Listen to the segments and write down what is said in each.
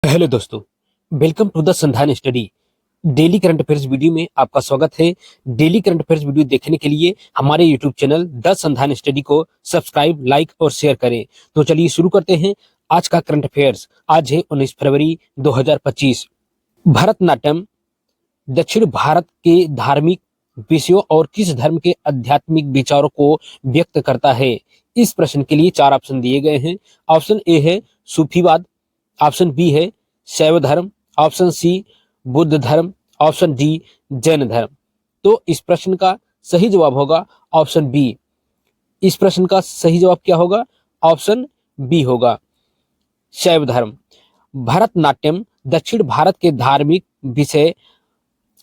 Hello दोस्तों, welcome to the Sandhan study. Daily current affairs video में आपका स्वागत है। डेली करंट अफेयर्स वीडियो देखने के लिए हमारे YouTube channel the Sandhan study को सब्सक्राइब, लाइक और शेयर करें। तो चलिए शुरू करते हैं आज का करंट अफेयर्स। आज है 19 फरवरी 2025। भरतनाट्यम दक्षिण भारत के धार्मिक विषयों और किस धर्म के आध्यात्मिक विचारों को व्यक्त करता है? इस प्रश्न के लिए 4 ऑप्शन दिए गए हैं। ऑप्शन ए है सूफीवाद, ऑप्शन बी है शैव धर्म, ऑप्शन सी बुद्ध धर्म, ऑप्शन डी जैन धर्म। तो इस प्रश्न का सही जवाब होगा ऑप्शन बी। इस प्रश्न का सही जवाब क्या होगा? ऑप्शन बी होगा, शैव धर्म। भरतनाट्यम दक्षिण भारत के धार्मिक विषय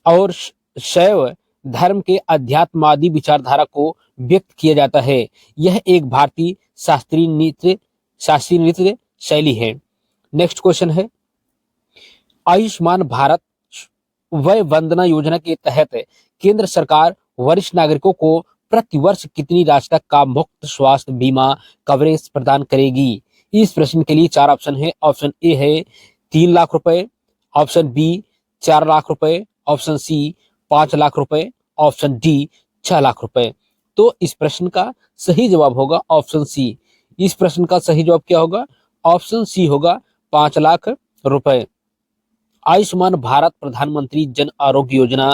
और शैव धर्म के अध्यात्मवादी विचारधारा को व्यक्त किया जाता है। यह एक भारतीय शास्त्रीय नृत्य शैली है। नेक्स्ट क्वेश्चन है, आयुष्मान भारत वय वंदना योजना के तहत केंद्र सरकार वरिष्ठ नागरिकों को प्रति वर्ष कितनी राशि तक का मुफ्त स्वास्थ्य बीमा कवरेज प्रदान करेगी? इस प्रश्न के लिए 4 ऑप्शन है। ऑप्शन ए है 3 लाख रुपए, ऑप्शन बी 4 लाख रुपए, ऑप्शन सी 5 लाख रुपए, ऑप्शन डी 6 लाख रुपए। तो इस प्रश्न का सही जवाब होगा ऑप्शन सी। इस प्रश्न का सही जवाब क्या होगा? ऑप्शन सी होगा, 5 लाख रुपए। आयुष्मान भारत प्रधानमंत्री जन आरोग्य योजना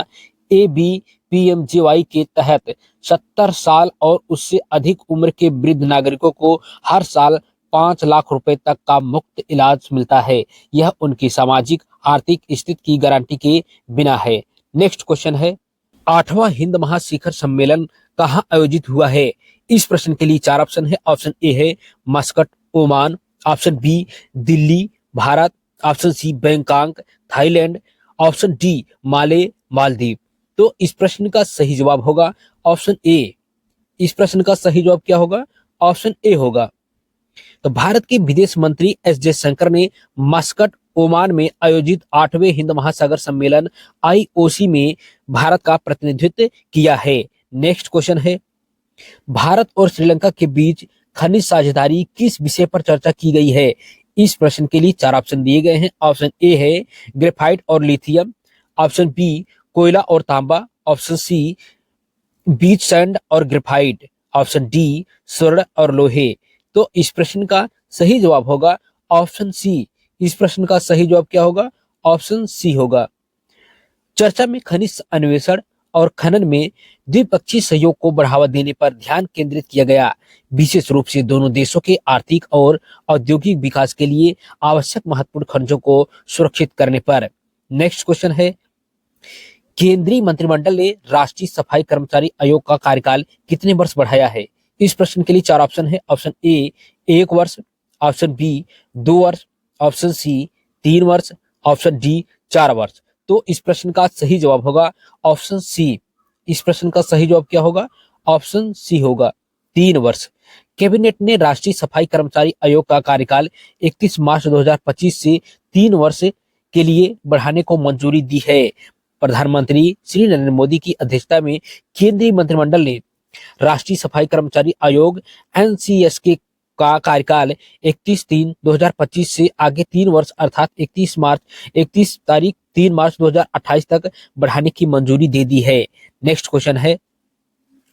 ABPMJY के तहत 70 साल और उससे अधिक उम्र के वृद्ध नागरिकों को हर साल 5 लाख रुपए तक का मुफ्त इलाज मिलता है। यह उनकी सामाजिक आर्थिक स्थिति की गारंटी के बिना है। नेक्स्ट क्वेश्चन है, 8वां हिंद महाशिखर सम्मेलन कहाँ आयोजित हुआ है? इस प्रश्न के लिए 4 ऑप्शन है। ऑप्शन ए है Muscat, Oman, option B Delhi, Bharat, option C Bangkok, Thailand, option D Male, Maldives. तो इस प्रश्न का सही जवाब होगा ऑप्शन ए। इस प्रश्न का सही जवाब क्या होगा? ऑप्शन ए होगा। तो भारत के विदेश मंत्री एस जयशंकर ने मस्कट, ओमान में आयोजित 8वें हिंद महासागर सम्मेलन IOC में भारत का प्रतिनिधित्व किया है। नेक्स्ट क्वेश्चन है, भारत और श्रीलंका के बीच खनिज साझेदारी किस विषय पर चर्चा की गई है? इस प्रश्न के लिए 4 ऑप्शन दिए गए हैं। ऑप्शन ए है ग्रेफाइट और लिथियम, ऑप्शन बी कोयला और तांबा, ऑप्शन सी बीच सैंड और ग्रेफाइट, ऑप्शन डी स्वर्ण और लोहे। तो इस प्रश्न का सही जवाब होगा ऑप्शन सी। इस प्रश्न का सही जवाब क्या होगा? ऑप्शन सी होगा। चर्चा में खनिज अन्वेषण और खनन में द्विपक्षीय सहयोग को बढ़ावा देने पर ध्यान केंद्रित किया गया, विशेष रूप से दोनों देशों के आर्थिक और औद्योगिक विकास के लिए आवश्यक महत्वपूर्ण खनिजों को सुरक्षित करने पर। नेक्स्ट क्वेश्चन है, केंद्रीय मंत्रिमंडल ने राष्ट्रीय सफाई कर्मचारी आयोग का कार्यकाल कितने वर्ष बढ़ाया है? इस प्रश्न के लिए 4 ऑप्शन है। ऑप्शन ए 1 वर्ष, ऑप्शन बी 2 वर्ष, ऑप्शन सी 3 वर्ष, ऑप्शन डी 4 वर्ष। तो इस प्रश्न का सही जवाब होगा ऑप्शन सी। इस प्रश्न का सही जवाब क्या होगा? ऑप्शन सी होगा, 3 वर्ष। कैबिनेट ने राष्ट्रीय सफाई कर्मचारी आयोग का कार्यकाल 31 मार्च 2025 से 3 वर्ष के लिए बढ़ाने को मंजूरी दी है। प्रधानमंत्री श्री नरेंद्र मोदी की अध्यक्षता में केंद्रीय मंत्रिमंडल ने राष्ट्रीय सफाई कर्मचारी आयोग NCS के का कार्यकाल 31/3/2025 से आगे 3 वर्ष अर्थात 31 तारीख 3 मार्च 2028 तक बढ़ाने की मंजूरी दे दी है। नेक्स्ट क्वेश्चन है,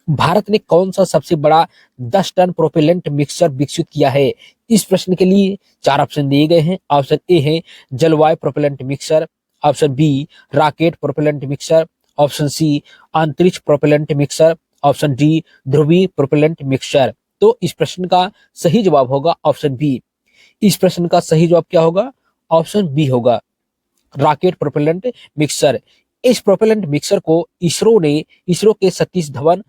भारत ने कौन सा सबसे बड़ा 10 टन प्रोपेलेंट मिक्सचर विकसित किया है? इस प्रश्न के लिए 4 ऑप्शन दिए गए हैं। ऑप्शन ए है जलवायु propellant mixture, option B rocket propellant mixture, option C अंतरिक्ष प्रोपेलेंट मिक्सचर, ऑप्शन डी ध्रुवीय प्रोपेलेंट मिक्सचर। तो इस प्रश्न का सही जवाब होगा ऑप्शन बी। इस प्रश्न का सही जवाब क्या होगा? ऑप्शन बी होगा, रॉकेट प्रोपेलेंट मिक्सचर। इस प्रोपेलेंट मिक्सचर को इसरो के सतीश धवन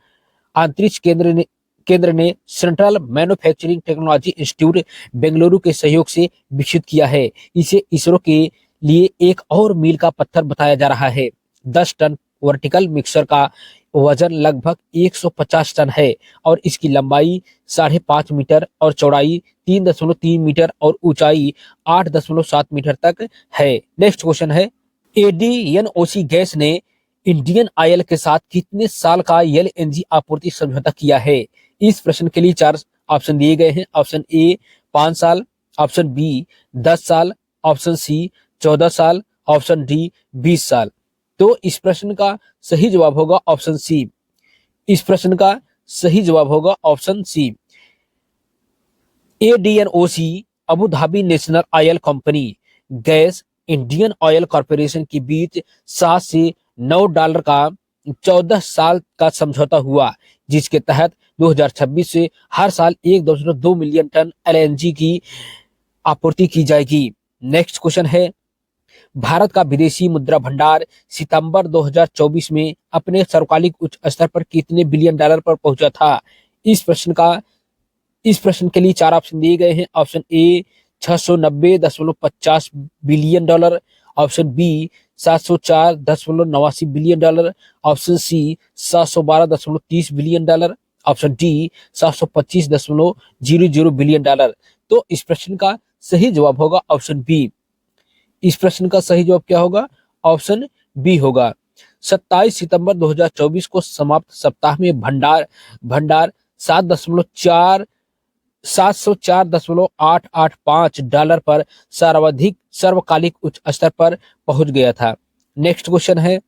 अंतरिक्ष केंद्र ने central manufacturing technology institute Bengaluru के सहयोग से विकसित किया है। इसे इसरो के लिए एक और मील का पत्थर बताया जा रहा है। 10 टन वर्टिकल मिक्सर का वजन लगभग 150 टन है और इसकी लंबाई 5.5 मीटर और चौड़ाई 3.3 मीटर और ऊंचाई 8.7 मीटर तक है। नेक्स्ट क्वेश्चन है, ADNOC गैस ने इंडियन ऑयल के साथ कितने साल का LNG आपूर्ति समझौता किया है? इस प्रश्न के लिए 4 ऑप्शन दिए गए हैं। ऑप्शन ए 5 साल, ऑप्शन बी 10 साल, ऑप्शन सी 14 साल, ऑप्शन डी 20 साल। तो इस प्रश्न का सही जवाब होगा ऑप्शन सी। इस प्रश्न का सही जवाब होगा option C. ADNOC Abu Dhabi National Oil Company gas Indian Oil Corporation के बीच 7 से $9 का 14 साल का समझौता हुआ, जिसके तहत 2026 से हर साल 1.2 मिलियन टन एलएनजी की आपूर्ति की जाएगी। नेक्स्ट क्वेश्चन है, भारत का विदेशी मुद्रा भंडार सितंबर 2024 में अपने सर्वकालिक उच्च स्तर पर कितने बिलियन डॉलर पर पहुंचा था? इस प्रश्न के लिए 4 ऑप्शन दिए गए हैं। Option A 690.50 billion dollar, option B 704.89 billion dollar, option C 712.30 billion dollar, option D 725.00 billion dollar. तो इस प्रश्न का सही जवाब होगा ऑप्शन बी। इस प्रश्न का सही जवाब क्या होगा? ऑप्शन बी होगा। 27 सितंबर 2024 को समाप्त सप्ताह में भंडार 704.885 डॉलर पर सर्वकालिक उच्च स्तर पर पहुंच गया था। नेक्स्ट क्वेश्चन है,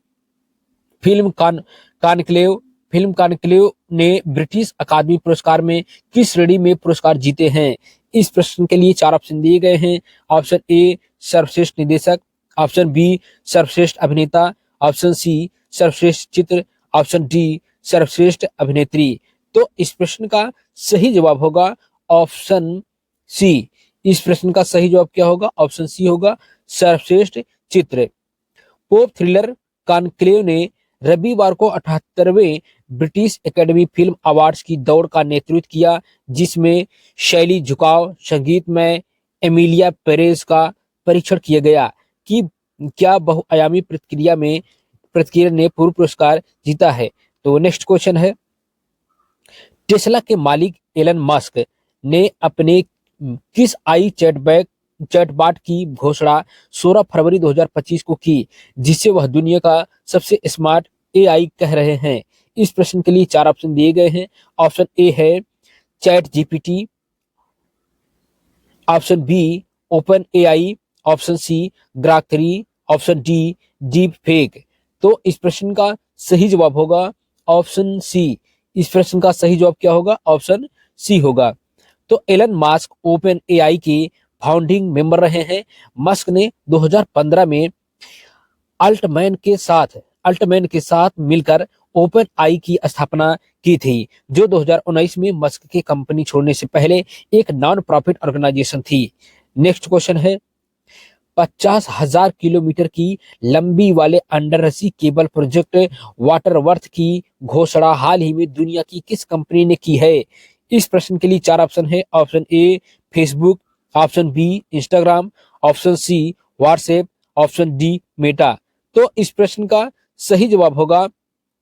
फिल्म कॉन्क्लेव ने ब्रिटिश अकादमी पुरस्कार में किस श्रेणी में पुरस्कार जीते हैं? इस प्रश्न के लिए 4 ऑप्शन दिए गए हैं। ऑप्शन ए सर्वश्रेष्ठ निदेशक, ऑप्शन बी सर्वश्रेष्ठ अभिनेता, ऑप्शन सी सर्वश्रेष्ठ चित्र, ऑप्शन डी सर्वश्रेष्ठ अभिनेत्री। तो इस प्रश्न का सही जवाब होगा ऑप्शन सी। इस प्रश्न का सही जवाब क्या होगा? ऑप्शन सी होगा, सर्वश्रेष्ठ चित्र। पोप थ्रिलर कॉन्क्लेव ने रविवार को 78वें ब्रिटिश एकेडमी फिल्म अवार्ड्स की दौड़ का नेतृत्व किया, जिसमें शैली झुकाव संगीत में एमिलिया पेरेज का परीक्षण किया गया कि क्या बहुआयामी प्रतिक्रिया ने पूर्व पुरस्कार जीता है। तो नेक्स्ट क्वेश्चन है, टेस्ला के मालिक एलन मस्क ने अपने किस आई चैटबॉट की घोषणा 16 फरवरी 2025 को की, जिससे वह दुनिया का सबसे स्मार्ट एआई कह रहे हैं? इस प्रश्न के लिए 4 ऑप्शन दिए गए हैं। ऑप्शन ए है ChatGPT, option B OpenAI, option C Grok 3, option D deepfake. तो इस प्रश्न का सही जवाब होगा ऑप्शन सी। इस प्रश्न का सही जवाब क्या होगा? ऑप्शन सी होगा। तो एलन मस्क ओपन एआई के फाउंडिंग मेंबर रहे हैं। मस्क ने 2015 में अल्टमैन के साथ मिलकर ओपन आई की स्थापना की थी, जो 2019 में मस्क के कंपनी छोड़ने से पहले एक नॉन प्रॉफिट ऑर्गेनाइजेशन थी। नेक्स्ट क्वेश्चन है, 50,000 किलोमीटर की लंबी वाले अंडरसी केबल प्रोजेक्ट वाटरवर्थ की घोषणा हाल ही में दुनिया की किस कंपनी ने की है? इस प्रश्न के लिए 4 ऑप्शन है। Option A Facebook, option B Instagram, option C WhatsApp, option D Meta. तो इस प्रश्न का सही जवाब होगा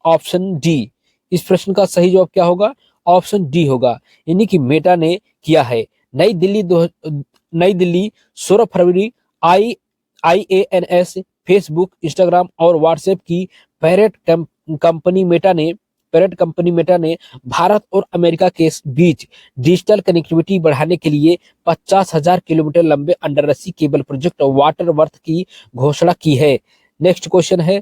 ऑप्शन डी। इस प्रश्न का सही जवाब क्या होगा? ऑप्शन डी होगा, यानी कि मेटा ने किया है। नई दिल्ली 16 फरवरी IANS फेसबुक, इंस्टाग्राम और व्हाट्सएप की पैरेंट कंपनी मेटा ने भारत और अमेरिका के बीच डिजिटल कनेक्टिविटी बढ़ाने के लिए 50,000 किलोमीटर लंबे अंडरसी केबल प्रोजेक्ट वाटरवर्थ की घोषणा की है। नेक्स्ट क्वेश्चन है,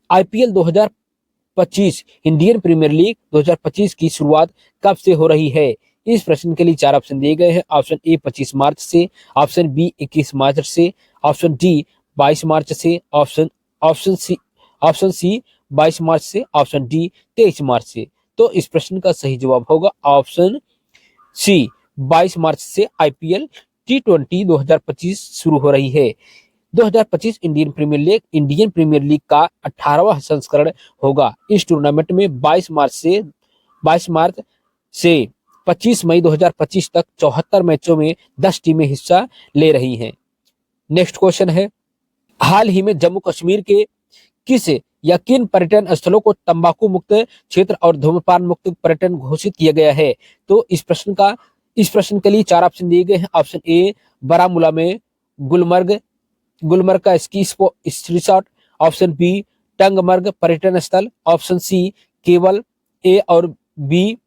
आईपीएल 2025 इंडियन प्रीमियर लीग 2025 की शुरुआत कब से हो रही है? इस प्रश्न के लिए 4 ऑप्शन दिए गए हैं। ऑप्शन ए 25 मार्च से, ऑप्शन बी 21 मार्च से, ऑप्शन डी 22 मार्च से, ऑप्शन सी 22 मार्च से, ऑप्शन डी 23 मार्च से। तो इस प्रश्न का सही जवाब होगा ऑप्शन सी, 22 मार्च से आईपीएल T20 2025 शुरू हो रही है। 2025 इंडियन प्रीमियर लीग का 18वां संस्करण होगा। इस टूर्नामेंट में 22 मार्च से 25 मई 2025 तक 74 मैचों में 10 टीमें हिस्सा ले रही हैं। नेक्स्ट क्वेश्चन है, हाल ही में जम्मू कश्मीर के किस या किन पर्यटन स्थलों को तंबाकू मुक्त क्षेत्र और धूम्रपान मुक्त पर्यटन घोषित किया गया है? तो इस प्रश्न के लिए 4 ऑप्शन दिए गए हैं। ऑप्शन ए बारामूला में गुलमर्ग का ski resort, option B Tangmarg पर्यटन स्थल, ऑप्शन सी केवल ए और बी,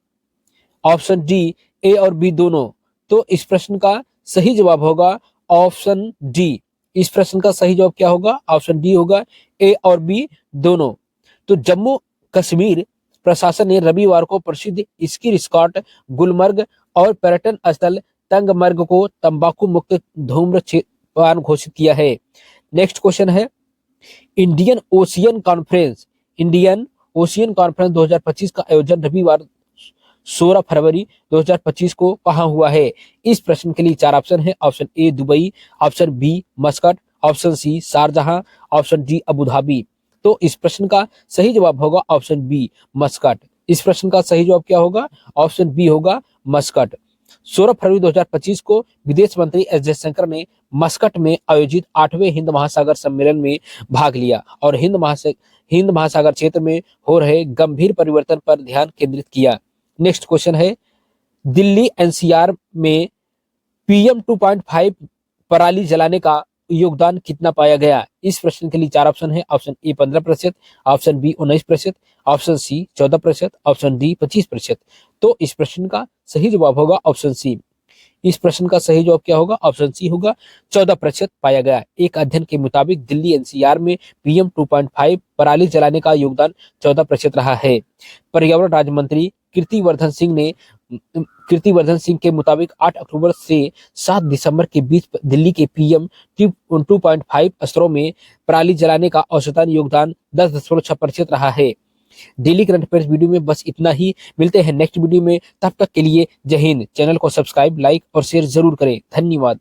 ऑप्शन डी ए और बी दोनों। तो इस प्रश्न का सही जवाब होगा ऑप्शन डी। इस प्रश्न का सही जवाब क्या होगा? ऑप्शन डी होगा, ए और बी दोनों। तो जम्मू कश्मीर प्रशासन ने रविवार को प्रसिद्ध स्की रिसॉर्ट गुलमर्ग और पर्यटन स्थल तंगमर्ग को तंबाकू मुक्त धूम्रपान घोषित किया है। नेक्स्ट क्वेश्चन है, इंडियन ओशियन कॉन्फ्रेंस 2025 का आयोजन रविवार 16 फरवरी 2025 को कहां हुआ है? इस प्रश्न के लिए 4 ऑप्शन है। Option A Dubai, option B Muscat, option C Sharjah, option D Abu Dhabi. तो इस प्रश्न का सही जवाब होगा ऑप्शन बी मस्कट। इस प्रश्न का सही जवाब क्या होगा? ऑप्शन बी होगा मस्कट। 16 फरवरी 2025 को विदेश मंत्री एस जयशंकर ने मस्कट में आयोजित 8वें हिंद महासागर सम्मेलन में भाग लिया और हिंद महासागर क्षेत्र में हो रहे गंभीर परिवर्तन पर ध्यान केंद्रित किया। नेक्स्ट क्वेश्चन है, दिल्ली एनसीआर में पीएम 2.5 पराली जलाने का योगदान कितना पाया गया? इस प्रश्न के लिए 4 ऑप्शन है। Option A 15%, option B 19%, option C 14%, option D 25%। तो इस प्रश्न का सही जवाब होगा ऑप्शन सी। इस प्रश्न का सही जवाब क्या होगा? ऑप्शन सी होगा, 14% पाया गया। एक अध्ययन के मुताबिक दिल्ली एनसीआर में पीएम 2.5 पराली जलाने का योगदान 14% रहा है। पर्यावरण राज्य मंत्री कीर्तिवर्धन सिंह के मुताबिक 8 अक्टूबर से 7 दिसंबर के बीच दिल्ली के पीएम 2.5 स्तरों में पराली जलाने का औसतन योगदान 10.6% रहा है। डेली करंट अफेयर्स वीडियो में बस इतना ही। मिलते हैं नेक्स्ट वीडियो में, तब तक के लिए जय हिंद। चैनल को सब्सक्राइब, लाइक और शेयर जरूर करें। धन्यवाद।